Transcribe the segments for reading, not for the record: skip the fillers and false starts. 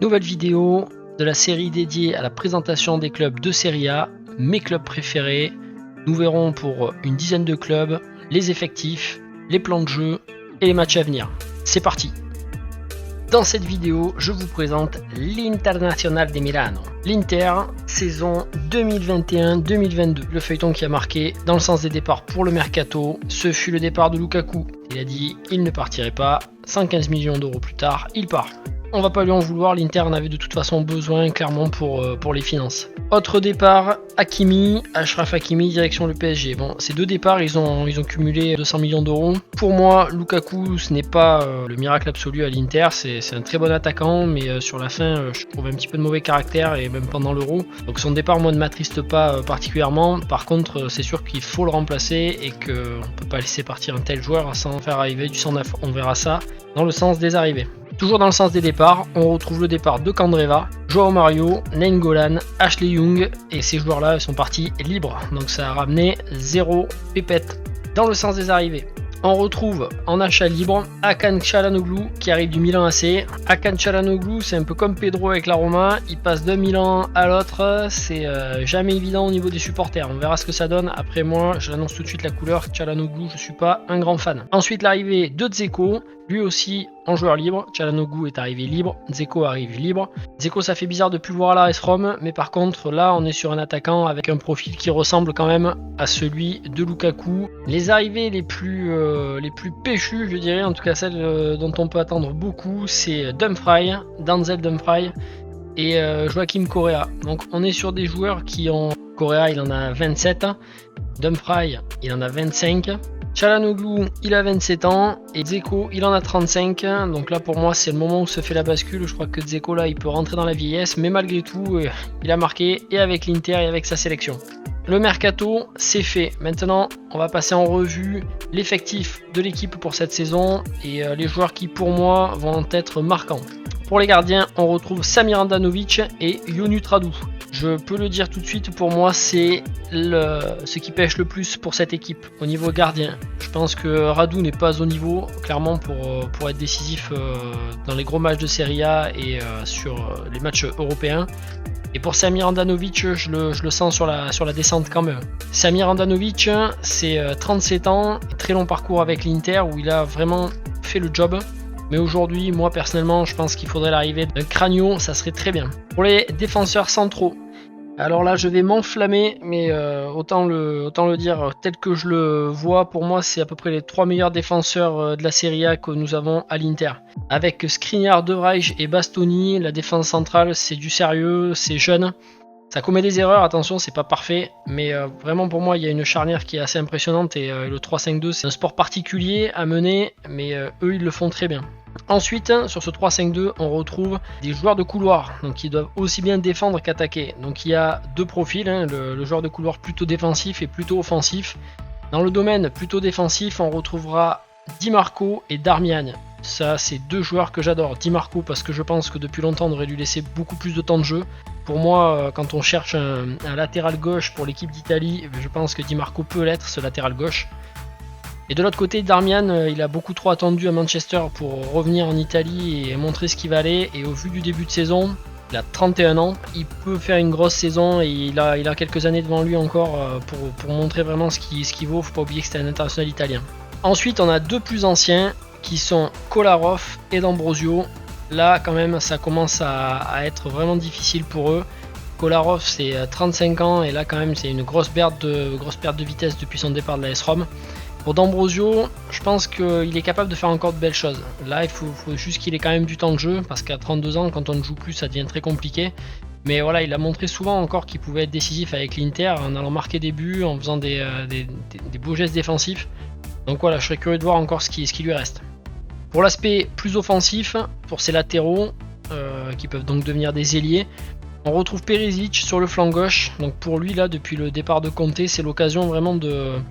Nouvelle vidéo de la série dédiée à la présentation des clubs de Serie A, mes clubs préférés. Nous verrons pour une dizaine de clubs, les effectifs, les plans de jeu et les matchs à venir. C'est parti! Dans cette vidéo, je vous présente l'Internazionale de Milano. L'Inter, saison 2021-2022. Le feuilleton qui a marqué dans le sens des départs pour le mercato, ce fut le départ de Lukaku. Il a dit il ne partirait pas, 115 millions d'euros plus tard, il part. On va pas lui en vouloir, l'Inter en avait de toute façon besoin clairement pour les finances. Autre départ, Hakimi, Achraf Hakimi, direction le PSG. Bon, ces deux départs, ils ont cumulé 200 millions d'euros. Pour moi, Lukaku, ce n'est pas le miracle absolu à l'Inter, c'est un très bon attaquant, mais sur la fin, je trouve un petit peu de mauvais caractère, et même pendant l'Euro. Donc son départ, moi, ne m'attriste pas particulièrement. Par contre, c'est sûr qu'il faut le remplacer et qu'on ne peut pas laisser partir un tel joueur sans faire arriver du 109. On verra ça dans le sens des arrivées. Toujours dans le sens des départs, on retrouve le départ de Candreva, Joao Mario, Nainggolan, Ashley Young, et ces joueurs-là sont partis libres, donc ça a ramené 0 pépette. Dans le sens des arrivées, on retrouve en achat libre Hakan Çalhanoğlu qui arrive du Milan AC. Hakan Çalhanoğlu, c'est un peu comme Pedro avec la Roma, il passe d'un Milan à l'autre, c'est jamais évident au niveau des supporters. On verra ce que ça donne. Après, moi, je l'annonce tout de suite, la couleur Çalhanoğlu, je suis pas un grand fan. Ensuite, l'arrivée de Dzeko, lui aussi en joueur libre. Çalhanoğlu est arrivé libre, Dzeko arrive libre. Dzeko, ça fait bizarre de plus le voir à la AS Rome, mais par contre là on est sur un attaquant avec un profil qui ressemble quand même à celui de Lukaku. Les arrivées les plus péchues, je dirais, en tout cas celles dont on peut attendre beaucoup, c'est Denzel Dumfries et Joaquim Correa. Donc on est sur des joueurs qui ont... Correa il en a 27, Dumfries il en a 25, Çalhanoğlu il a 27 ans et Dzeko il en a 35. Donc là pour moi c'est le moment où se fait la bascule. Je crois que Dzeko là il peut rentrer dans la vieillesse, mais malgré tout il a marqué, et avec l'Inter et avec sa sélection. Le mercato c'est fait. Maintenant on va passer en revue l'effectif de l'équipe pour cette saison et les joueurs qui pour moi vont être marquants. Pour les gardiens, on retrouve Samir Handanović et Yunus Radou. Je peux le dire tout de suite, pour moi c'est ce qui pêche le plus pour cette équipe au niveau gardien. Je pense que Radou n'est pas au niveau clairement pour être décisif dans les gros matchs de Serie A et sur les matchs européens. Et pour Samir Handanović, je le sens sur la descente quand même. Samir Handanović, c'est 37 ans, très long parcours avec l'Inter où il a vraiment fait le job. Mais aujourd'hui, moi personnellement, je pense qu'il faudrait l'arrivée d'un Cragno, ça serait très bien. Pour les défenseurs centraux, alors là je vais m'enflammer, mais autant le dire tel que je le vois, pour moi c'est à peu près les 3 meilleurs défenseurs de la Serie A que nous avons à l'Inter. Avec Skriniar, De Vrij et Bastoni, la défense centrale c'est du sérieux, c'est jeune. Ça commet des erreurs, attention, c'est pas parfait, mais vraiment pour moi il y a une charnière qui est assez impressionnante et le 3-5-2 c'est un sport particulier à mener, mais eux ils le font très bien. Ensuite, sur ce 3-5-2, on retrouve des joueurs de couloir, donc qui doivent aussi bien défendre qu'attaquer. Donc il y a deux profils, le joueur de couloir plutôt défensif et plutôt offensif. Dans le domaine plutôt défensif, on retrouvera Di Marco et Darmian. Ça, c'est deux joueurs que j'adore. Di Marco parce que je pense que depuis longtemps on aurait dû laisser beaucoup plus de temps de jeu. Pour moi, quand on cherche un latéral gauche pour l'équipe d'Italie, je pense que Di Marco peut l'être, ce latéral gauche. Et de l'autre côté, Darmian, il a beaucoup trop attendu à Manchester pour revenir en Italie et montrer ce qu'il valait. Et au vu du début de saison, il a 31 ans, il peut faire une grosse saison et il a quelques années devant lui encore pour montrer vraiment ce qu'il vaut. Faut pas oublier que c'est un international italien. Ensuite, on a deux plus anciens qui sont Kolarov et D'Ambrosio. Là, quand même, ça commence à être vraiment difficile pour eux. Kolarov, c'est 35 ans et là, quand même, c'est une grosse perte de vitesse depuis son départ de la AS Rome. Pour D'Ambrosio, je pense qu'il est capable de faire encore de belles choses. Là, il faut juste qu'il ait quand même du temps de jeu, parce qu'à 32 ans, quand on ne joue plus, ça devient très compliqué. Mais voilà, il a montré souvent encore qu'il pouvait être décisif avec l'Inter, en allant marquer des buts, en faisant des beaux gestes défensifs. Donc voilà, je serais curieux de voir encore ce qui lui reste. Pour l'aspect plus offensif, pour ses latéraux, qui peuvent donc devenir des ailiers, on retrouve Perisic sur le flanc gauche. Donc pour lui, là, depuis le départ de Conte, c'est l'occasion vraiment de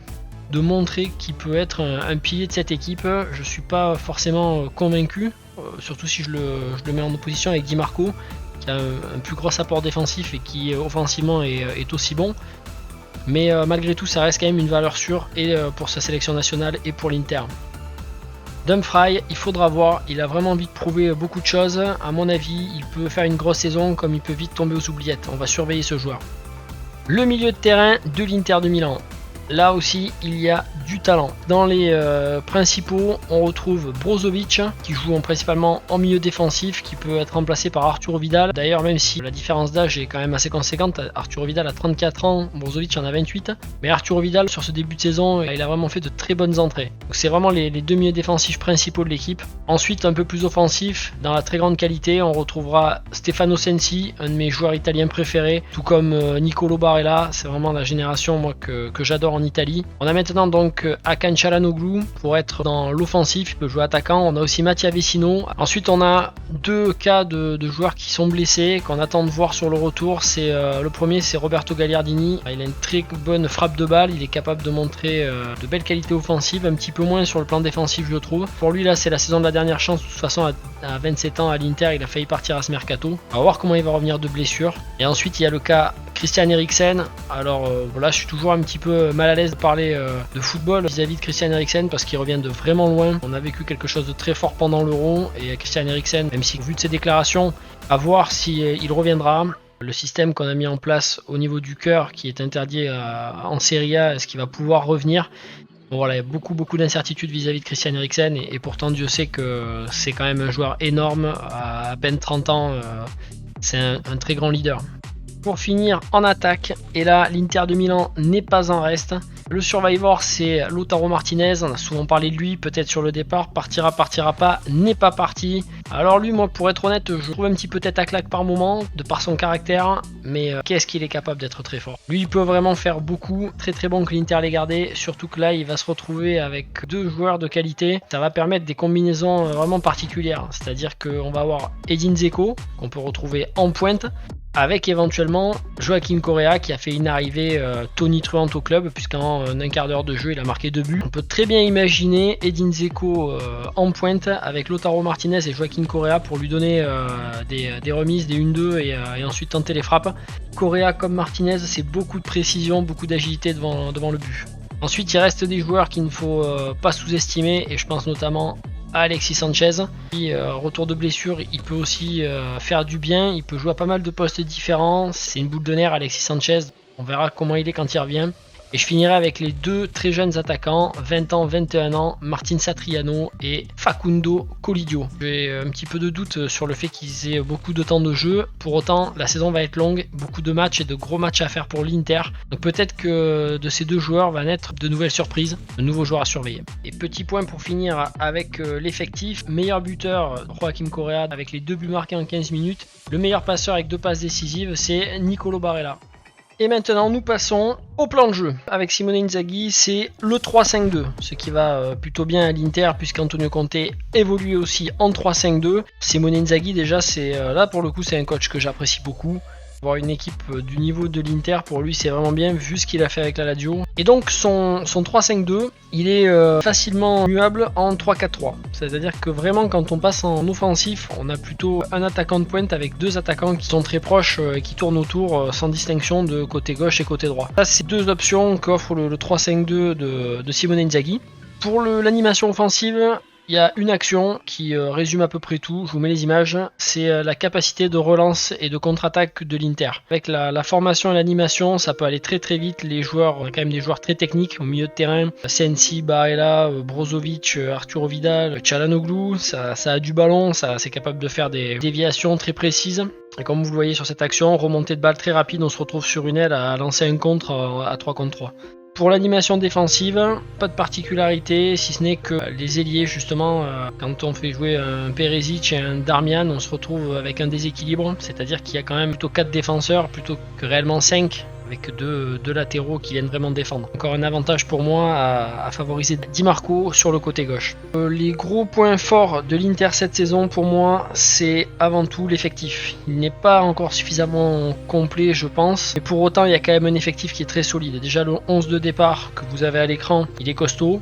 montrer qu'il peut être un pilier de cette équipe. Je suis pas forcément convaincu, surtout si je le mets en opposition avec Di Marco, qui a un plus gros apport défensif et qui offensivement est aussi bon. Mais malgré tout, ça reste quand même une valeur sûre et pour sa sélection nationale et pour l'Inter. Dumfries, il faudra voir, il a vraiment envie de prouver beaucoup de choses. À mon avis, il peut faire une grosse saison comme il peut vite tomber aux oubliettes. On va surveiller ce joueur. Le milieu de terrain de l'Inter de Milan. Là aussi, il y a du talent. Dans les principaux, on retrouve Brozovic qui joue principalement en milieu défensif, qui peut être remplacé par Arturo Vidal. D'ailleurs, même si la différence d'âge est quand même assez conséquente, Arturo Vidal a 34 ans, Brozovic en a 28. Mais Arturo Vidal, sur ce début de saison, il a vraiment fait de très bonnes entrées. Donc c'est vraiment les deux milieux défensifs principaux de l'équipe. Ensuite, un peu plus offensif, dans la très grande qualité, on retrouvera Stefano Sensi, un de mes joueurs italiens préférés, tout comme Nicolo Barella. C'est vraiment la génération moi que j'adore en Italie. On a maintenant donc Hakan Çalhanoğlu pour être dans l'offensif, il peut jouer attaquant. On a aussi Mattia Vecino. Ensuite on a deux cas de joueurs qui sont blessés, qu'on attend de voir sur le retour. C'est le premier, c'est Roberto Gagliardini. Il a une très bonne frappe de balle, il est capable de montrer de belles qualités offensives, un petit peu moins sur le plan défensif je trouve. Pour lui là c'est la saison de la dernière chance, de toute façon à 27 ans à l'Inter il a failli partir à ce mercato. On va voir comment il va revenir de blessure. Et ensuite il y a le cas Christian Eriksen. Alors voilà, je suis toujours un petit peu mal à l'aise de parler de football vis-à-vis de Christian Eriksen parce qu'il revient de vraiment loin. On a vécu quelque chose de très fort pendant l'Euro et Christian Eriksen, même si vu de ses déclarations, à voir si il reviendra. Le système qu'on a mis en place au niveau du cœur qui est interdit en Serie A, est-ce qu'il va pouvoir revenir? Bon, voilà, il y a beaucoup d'incertitudes vis-à-vis de Christian Eriksen et pourtant Dieu sait que c'est quand même un joueur énorme, à peine 30 ans, c'est un très grand leader. Pour finir en attaque, et là l'Inter de Milan n'est pas en reste. Le survivor c'est Lautaro Martinez, on a souvent parlé de lui, peut-être sur le départ, partira pas, n'est pas parti. Alors lui, moi pour être honnête, je trouve un petit peu tête à claque par moment, de par son caractère, mais qu'est-ce qu'il est capable d'être très fort. Lui il peut vraiment faire beaucoup, très bon que l'Inter l'ait gardé, surtout que là il va se retrouver avec deux joueurs de qualité, ça va permettre des combinaisons vraiment particulières, c'est-à-dire qu'on va avoir Edin Dzeko, qu'on peut retrouver en pointe, avec éventuellement Joaquim Correa qui a fait une arrivée tonitruante au club puisqu'en un quart d'heure de jeu il a marqué 2 buts. On peut très bien imaginer Edin Dzeko en pointe avec Lautaro Martinez et Joaquim Correa pour lui donner des remises, des 1-2 et ensuite tenter les frappes. Correa comme Martinez, c'est beaucoup de précision, beaucoup d'agilité devant le but. Ensuite il reste des joueurs qu'il ne faut pas sous-estimer et je pense notamment à Alexis Sanchez. Retour de blessure, il peut aussi faire du bien, il peut jouer à pas mal de postes différents, c'est une boule de nerfs Alexis Sanchez, on verra comment il est quand il revient. Et je finirai avec les deux très jeunes attaquants, 20 ans, 21 ans, Martin Satriano et Facundo Colidio. J'ai un petit peu de doute sur le fait qu'ils aient beaucoup de temps de jeu. Pour autant, la saison va être longue, beaucoup de matchs et de gros matchs à faire pour l'Inter. Donc peut-être que de ces deux joueurs va naître de nouvelles surprises, de nouveaux joueurs à surveiller. Et petit point pour finir avec l'effectif. Meilleur buteur, Joaquim Correa avec les 2 buts marqués en 15 minutes. Le meilleur passeur avec 2 passes décisives, c'est Nicolo Barella. Et maintenant nous passons au plan de jeu. Avec Simone Inzaghi, c'est le 3-5-2, ce qui va plutôt bien à l'Inter puisqu'Antonio Conte évolue aussi en 3-5-2. Simone Inzaghi déjà, c'est là pour le coup c'est un coach que j'apprécie beaucoup. Avoir une équipe du niveau de l'Inter, pour lui c'est vraiment bien vu ce qu'il a fait avec la Lazio. Et donc son 3-5-2, il est facilement muable en 3-4-3. C'est-à-dire que vraiment quand on passe en offensif, on a plutôt un attaquant de pointe avec 2 attaquants qui sont très proches et qui tournent autour sans distinction de côté gauche et côté droit. Ça c'est 2 options qu'offre le 3-5-2 de Simone Inzaghi. Pour l'animation offensive, il y a une action qui résume à peu près tout, je vous mets les images, c'est la capacité de relance et de contre-attaque de l'Inter. Avec la formation et l'animation, ça peut aller très vite, les joueurs, on a quand même des joueurs très techniques au milieu de terrain, Sensi, Barella, Brozovic, Arturo Vidal, Çalhanoğlu, ça a du ballon, c'est capable de faire des déviations très précises. Et comme vous le voyez sur cette action, remontée de balle très rapide, on se retrouve sur une aile à lancer un contre à 3 contre 3. Pour l'animation défensive, pas de particularité, si ce n'est que les ailiers, justement, quand on fait jouer un Perisic et un Darmian, on se retrouve avec un déséquilibre, c'est-à-dire qu'il y a quand même plutôt 4 défenseurs plutôt que réellement 5, avec deux latéraux qui viennent vraiment défendre. Encore un avantage pour moi à favoriser Di Marco sur le côté gauche. Les gros points forts de l'Inter cette saison pour moi, c'est avant tout l'effectif. Il n'est pas encore suffisamment complet je pense, mais pour autant il y a quand même un effectif qui est très solide. Déjà le 11 de départ que vous avez à l'écran, il est costaud.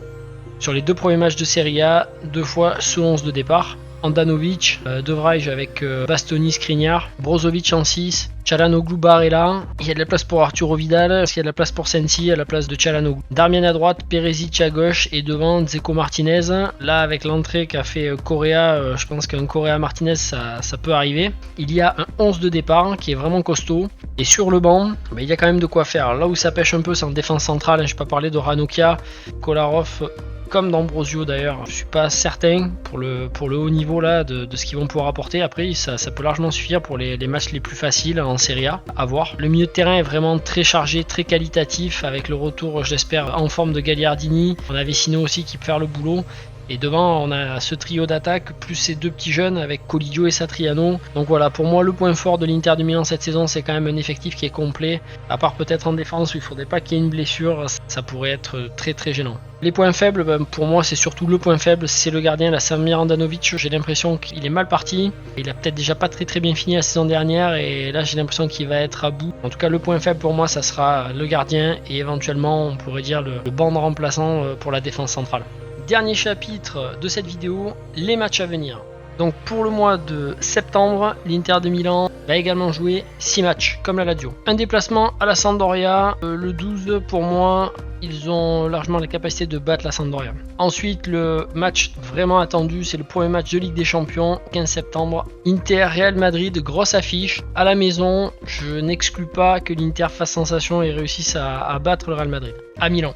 Sur les 2 premiers matchs de Serie A, 2 fois ce 11 de départ. Andanovic, De Vrij avec Bastoni, Skriniar, Brozovic en 6, Çalhanoğlu Barella. Il y a de la place pour Arturo Vidal, il y a de la place pour Sensi à la place de Çalhanoğlu. Darmian à droite, Perisic à gauche et devant Dzeko Martinez. Là avec l'entrée qu'a fait Correa, je pense qu'un Correa Martinez ça peut arriver. Il y a un 11 de départ qui est vraiment costaud. Et sur le banc, il y a quand même de quoi faire. Là où ça pêche un peu, c'est en défense centrale. Je n'ai pas parlé de Ranocchia, Kolarov, comme d'Ambrosio d'ailleurs. Je suis pas certain pour le haut niveau là de ce qu'ils vont pouvoir apporter. Après, ça peut largement suffire pour les matchs les plus faciles en Serie A à voir. Le milieu de terrain est vraiment très chargé, très qualitatif, avec le retour, je l'espère, en forme de Gagliardini. On a Vecino aussi qui peut faire le boulot. Et devant, on a ce trio d'attaque, plus ces deux petits jeunes avec Colidio et Satriano. Donc voilà, pour moi, le point fort de l'Inter de Milan cette saison, c'est quand même un effectif qui est complet. À part peut-être en défense où il ne faudrait pas qu'il y ait une blessure, ça pourrait être très très gênant. Les points faibles, pour moi, c'est surtout le point faible, c'est le gardien, la Samir Handanovic. J'ai l'impression qu'il est mal parti. Il a peut-être déjà pas très très bien fini la saison dernière et là, j'ai l'impression qu'il va être à bout. En tout cas, le point faible pour moi, ça sera le gardien et éventuellement, on pourrait dire le banc de remplaçant pour la défense centrale. Dernier chapitre de cette vidéo, les matchs à venir. Donc pour le mois de septembre, l'Inter de Milan va également jouer 6 matchs, comme la Lazio. Un déplacement à la Sampdoria, le 12 pour moi, ils ont largement la capacité de battre la Sampdoria. Ensuite, le match vraiment attendu, c'est le premier match de Ligue des Champions, 15 septembre. Inter-Real Madrid, grosse affiche. À la maison, je n'exclus pas que l'Inter fasse sensation et réussisse à battre le Real Madrid, à Milan.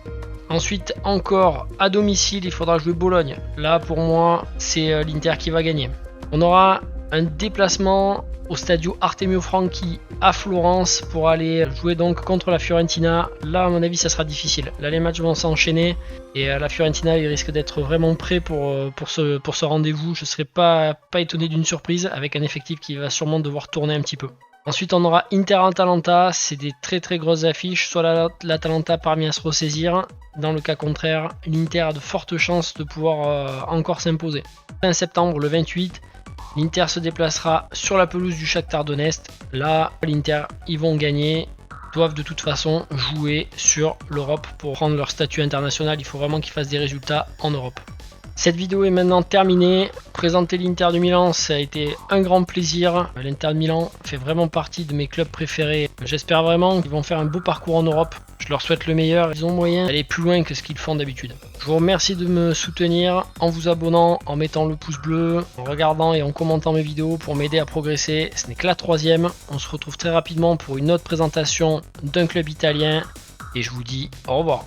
Ensuite, encore à domicile, il faudra jouer Bologne. Là, pour moi, c'est l'Inter qui va gagner. On aura un déplacement au Stadio Artemio Franchi à Florence pour aller jouer donc contre la Fiorentina. Là, à mon avis, ça sera difficile. Là, les matchs vont s'enchaîner et la Fiorentina, il risque d'être vraiment prêt pour ce rendez-vous. Je ne serais pas étonné d'une surprise avec un effectif qui va sûrement devoir tourner un petit peu. Ensuite, on aura Inter-Atalanta, c'est des très très grosses affiches. Soit l'Atalanta parvient à se ressaisir, dans le cas contraire, l'Inter a de fortes chances de pouvoir encore s'imposer. Fin septembre, le 28, l'Inter se déplacera sur la pelouse du Shakhtar Donetsk. Là, l'Inter, ils vont gagner, doivent de toute façon jouer sur l'Europe pour prendre leur statut international. Il faut vraiment qu'ils fassent des résultats en Europe. Cette vidéo est maintenant terminée. Présenter l'Inter de Milan, ça a été un grand plaisir. L'Inter de Milan fait vraiment partie de mes clubs préférés. J'espère vraiment qu'ils vont faire un beau parcours en Europe. Je leur souhaite le meilleur. Ils ont moyen d'aller plus loin que ce qu'ils font d'habitude. Je vous remercie de me soutenir en vous abonnant, en mettant le pouce bleu, en regardant et en commentant mes vidéos pour m'aider à progresser. Ce n'est que la 3e. On se retrouve très rapidement pour une autre présentation d'un club italien. Et je vous dis au revoir.